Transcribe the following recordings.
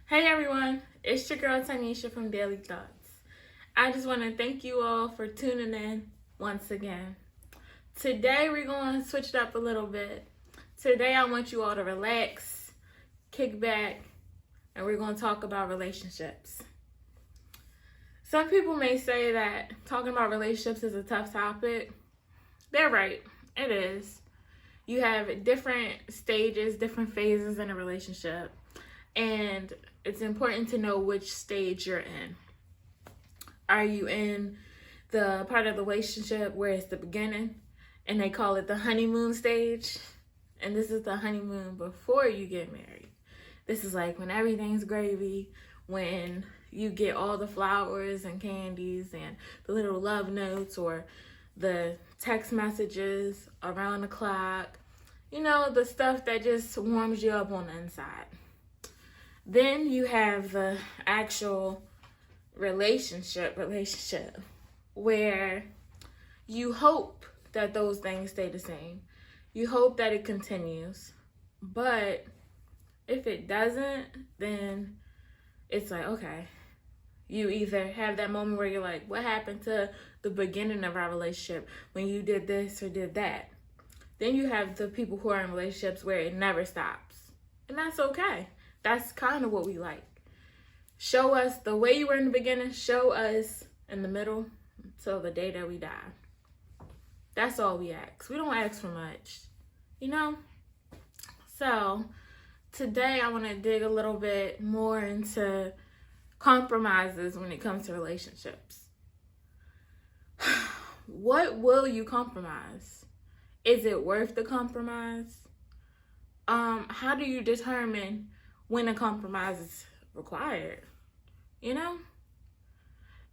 Hey everyone, it's your girl Tanisha from Daily Thoughts. I just want to thank you all for tuning in once again. Today we're going to switch it up a little bit. Today I want you all to relax, kick back, and we're going to talk about relationships. Some people may say that talking about relationships is a tough topic. They're right, it is. You have different stages, different phases in a relationship, and it's important to know which stage you're in. Are you in the part of the relationship where it's the beginning and they call it the honeymoon stage? And this is the honeymoon before you get married. This is like when everything's gravy, when you get all the flowers and candies and the little love notes or the text messages around the clock. You know, the stuff that just warms you up on the inside. Then you have the actual relationship where you hope that those things stay the same. You hope that it continues. But if it doesn't, then it's like, okay, you either have that moment where you're like, what happened to the beginning of our relationship when you did this or did that? Then you have the people who are in relationships where it never stops. And that's okay. That's kind of what we like. Show us the way you were in the beginning. Show us in the middle till the day that we die. That's all we ask. We don't ask for much, you know? So today I want to dig a little bit more into compromises when it comes to relationships. What will you compromise? Is it worth the compromise? How do you determine when a compromise is required, you know?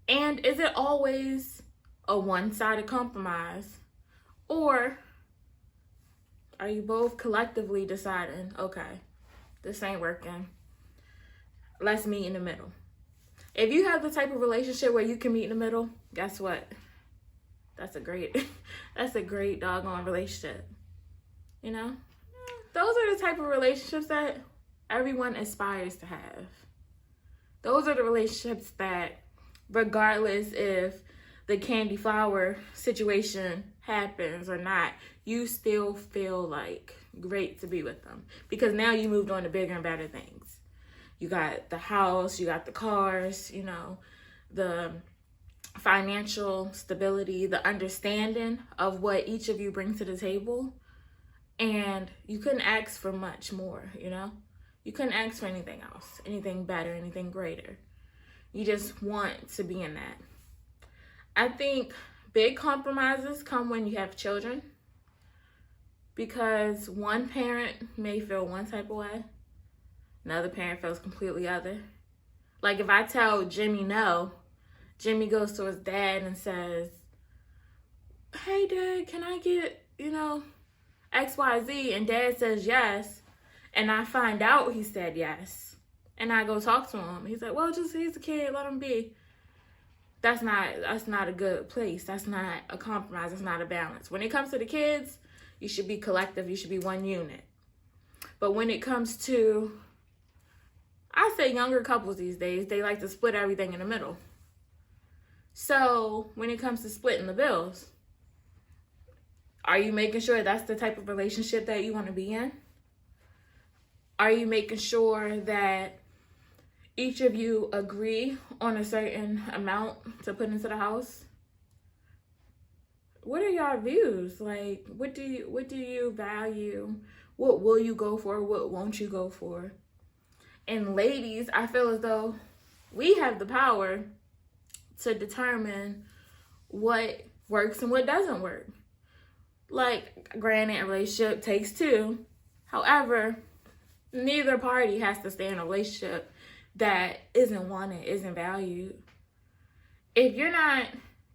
And is it always a one-sided compromise? Or are you both collectively deciding, okay, this ain't working, let's meet in the middle? If you have the type of relationship where you can meet in the middle, guess what? That's a great doggone relationship, you know? Those are the type of relationships that everyone aspires to have. Those are the relationships that, regardless if the candy flower situation happens or not, you still feel like great to be with them. Because now you moved on to bigger and better things. You got the house, you got the cars, you know, the financial stability, the understanding of what each of you bring to the table. And you couldn't ask for much more, you know? You couldn't ask for anything else, anything better, anything greater. You just want to be in that. I think big compromises come when you have children, because one parent may feel one type of way, another parent feels completely other. Like if I tell Jimmy no, Jimmy goes to his dad and says, hey dad, can I get, XYZ? And dad says yes. And I find out he said yes. And I go talk to him. He's like, well, he's a kid, let him be. That's not a good place. That's not a compromise. That's not a balance. When it comes to the kids, you should be collective. You should be one unit. But when it comes to, I say younger couples these days, they like to split everything in the middle. So when it comes to splitting the bills, are you making sure that's the type of relationship that you want to be in? Are you making sure that each of you agree on a certain amount to put into the house? What are your views? Like, what do you value? What will you go for? What won't you go for? And ladies, I feel as though we have the power to determine what works and what doesn't work. Like, granted, a relationship takes two. However, neither party has to stay in a relationship that isn't wanted, isn't valued. If you're not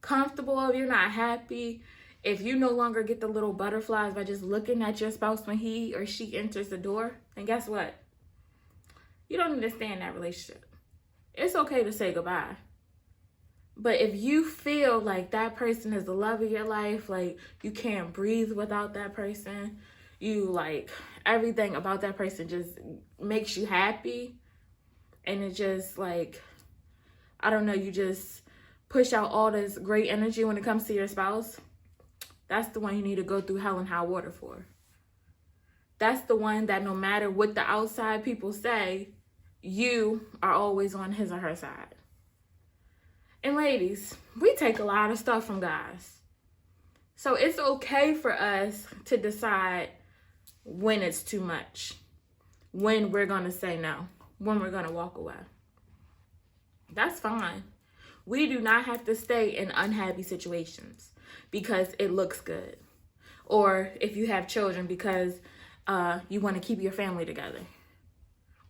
comfortable, if you're not happy, if you no longer get the little butterflies by just looking at your spouse when he or she enters the door, then guess what? You don't need to stay in that relationship. It's okay to say goodbye. But if you feel like that person is the love of your life, like you can't breathe without that person, you like everything about that person just makes you happy, and it just like, I don't know, you just push out all this great energy when it comes to your spouse, that's the one you need to go through hell and high water for. That's the one that no matter what the outside people say, you are always on his or her side. And ladies, we take a lot of stuff from guys. So it's okay for us to decide when it's too much, when we're going to say no, when we're going to walk away. That's fine. We do not have to stay in unhappy situations because it looks good. Or if you have children, because you want to keep your family together.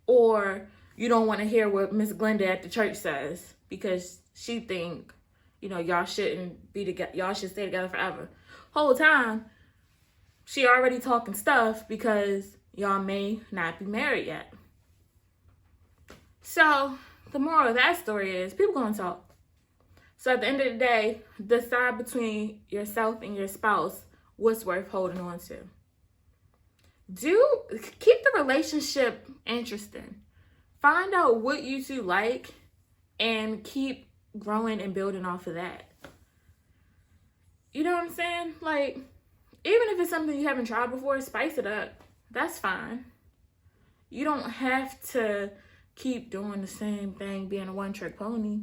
Or you don't want to hear what Miss Glenda at the church says because she think, y'all shouldn't be together. Y'all should stay together forever. Whole time, she already talking stuff because y'all may not be married yet. So the moral of that story is people gonna talk. So at the end of the day, decide between yourself and your spouse what's worth holding on to. Keep the relationship interesting. Find out what you two like and keep growing and building off of that. You know what I'm saying? Like, even if it's something you haven't tried before, spice it up. That's fine. You don't have to keep doing the same thing, being a one-trick pony.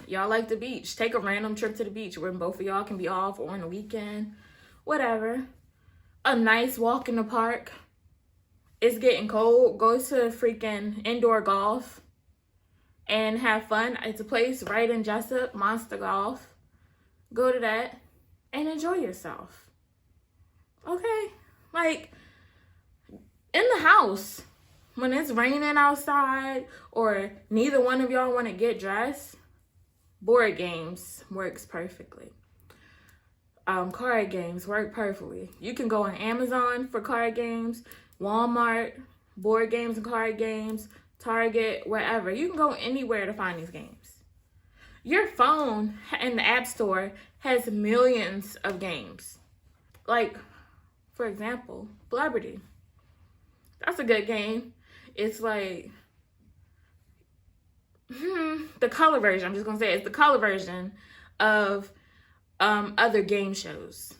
Y'all like the beach. Take a random trip to the beach where both of y'all can be off, or on the weekend. Whatever. A nice walk in the park. It's getting cold. Go to freaking indoor golf and have fun. It's a place right in Jessup, Monster Golf. Go to that and enjoy yourself. Okay? Like, in the house, when it's raining outside or neither one of y'all want to get dressed, board games works perfectly. Card games work perfectly. You can go on Amazon for card games, Walmart, board games and card games, Target, wherever. You can go anywhere to find these games. Your phone in the App Store has millions of games. Like, for example, Celebrity. That's a good game. It's like, the color version. I'm just going to say it's the color version of other game shows.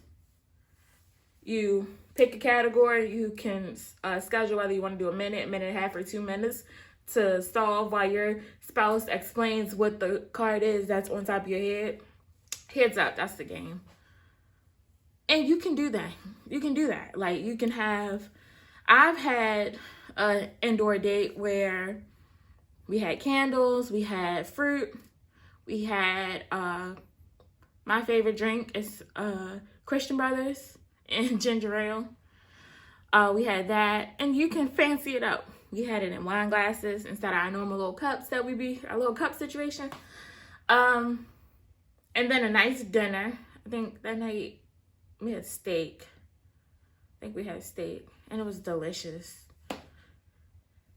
You pick a category. You can schedule whether you want to do a minute and a half, or 2 minutes to solve while your spouse explains what the card is that's on top of your head. Heads up, that's the game. And you can do that. You can do that. Like, you can have, I've had an indoor date where we had candles, we had fruit, we had, my favorite drink is Christian Brothers and ginger ale. We had that, and you can fancy it up. We had it in wine glasses instead of our normal little cups that we be, our little cup situation. And then a nice dinner. I think that night we had steak. I think we had steak, and it was delicious.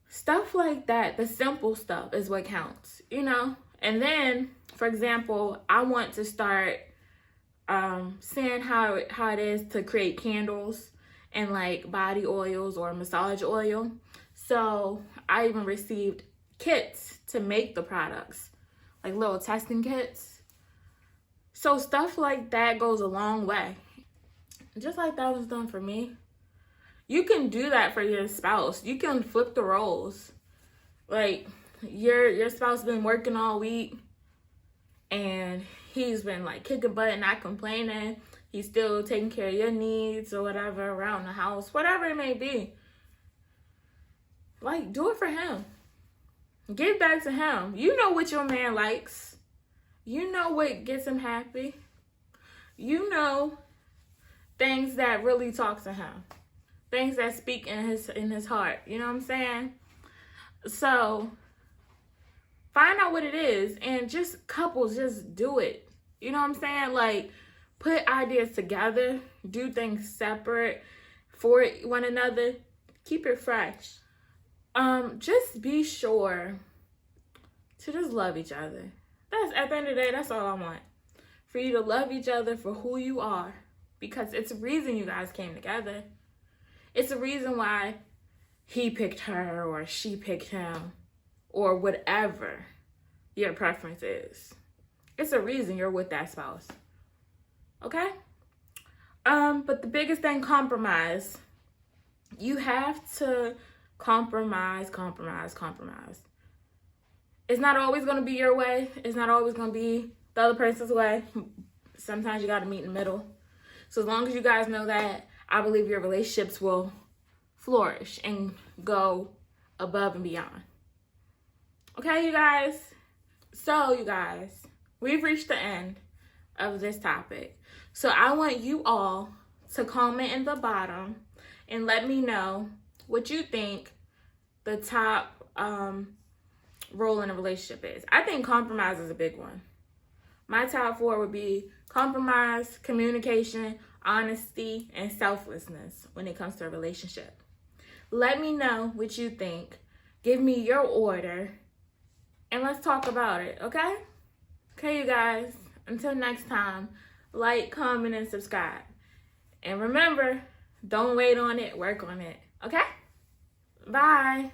Stuff like that, the simple stuff is what counts, And then, for example, I want to start seeing how it is to create candles and like body oils or massage oil. So I even received kits to make the products, like little testing kits. So stuff like that goes a long way. Just like that was done for me. You can do that for your spouse. You can flip the roles. Like, your spouse been working all week and he's been like kicking butt and not complaining. He's still taking care of your needs or whatever around the house, whatever it may be. Like, do it for him. Give back to him. You know what your man likes. You know what gets him happy. You know things that really talk to him. Things that speak in his heart. You know what I'm saying? So, find out what it is, and just couples, just do it. You know what I'm saying? Like, put ideas together. Do things separate for one another. Keep it fresh. Just be sure to just love each other. That's, at the end of the day, that's all I want. For you to love each other for who you are. Because it's a reason you guys came together. It's a reason why he picked her or she picked him. or whatever your preference is. It's a reason you're with that spouse. Okay? But the biggest thing, compromise. You have to compromise. It's not always going to be your way. It's not always going to be the other person's way. Sometimes you got to meet in the middle. So as long as you guys know that, I believe your relationships will flourish and go above and beyond. Okay, you guys? So, you guys, we've reached the end of this topic. So I want you all to comment in the bottom and let me know what you think the top role in a relationship is. I think compromise is a big one. My top 4 would be compromise, communication, honesty, and selflessness when it comes to a relationship. Let me know what you think. Give me your order, and let's talk about it, okay? Okay, you guys. Until next time, like, comment, and subscribe. And remember, don't wait on it, work on it, okay? Bye.